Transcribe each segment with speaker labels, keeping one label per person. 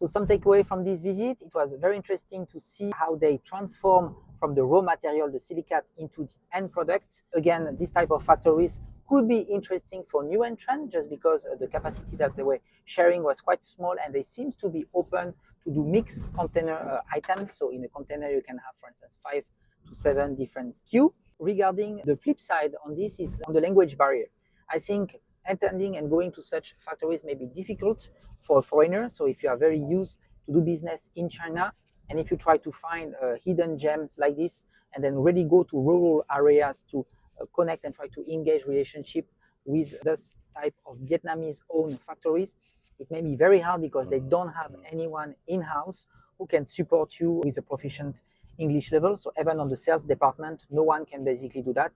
Speaker 1: So some takeaway from this visit, it was very interesting to see how they transform from the raw material, the silicate, into the end product. Again, this type of factories could be interesting for new entrants just because the capacity that they were sharing was quite small, and they seem to be open to do mixed container items. So in a container, you can have, for instance, 5 to 7 different SKU. Regarding the flip side on this is on the language barrier. I think attending and going to such factories may be difficult for a foreigner. So if you are very used to do business in China, and if you try to find hidden gems like this, and then really go to rural areas to connect and try to engage relationship with this type of Vietnamese owned factories, it may be very hard because they don't have anyone in-house who can support you with a proficient English level. So even on the sales department, no one can basically do that.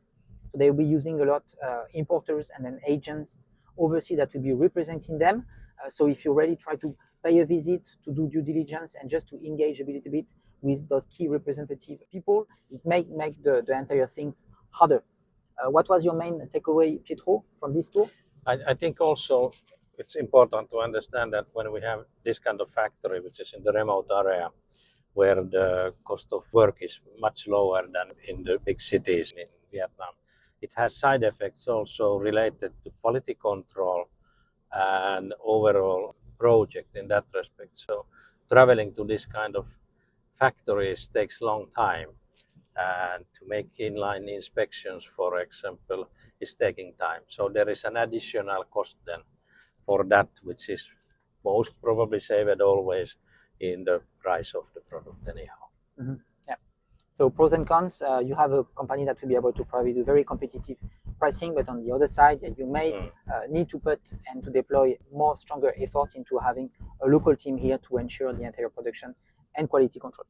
Speaker 1: So they will be using a lot importers and then agents overseas that will be representing them. So if you really try to pay a visit, to do due diligence, and just to engage a little bit with those key representative people, it may make the entire things harder. What was your main takeaway, Pietro, from this tour?
Speaker 2: I think also it's important to understand that when we have this kind of factory, which is in the remote area, where the cost of work is much lower than in the big cities in Vietnam, it has side effects also related to quality control and overall project in that respect. So traveling to this kind of factories takes long time, and to make inline inspections, for example, is taking time. So there is an additional cost then for that, which is most probably saved always in the price of the product anyhow.
Speaker 1: Mm-hmm. Yeah. So pros and cons, you have a company that will be able to provide you very competitive pricing, but on the other side, you may need to put and to deploy more stronger effort into having a local team here to ensure the entire production and quality control.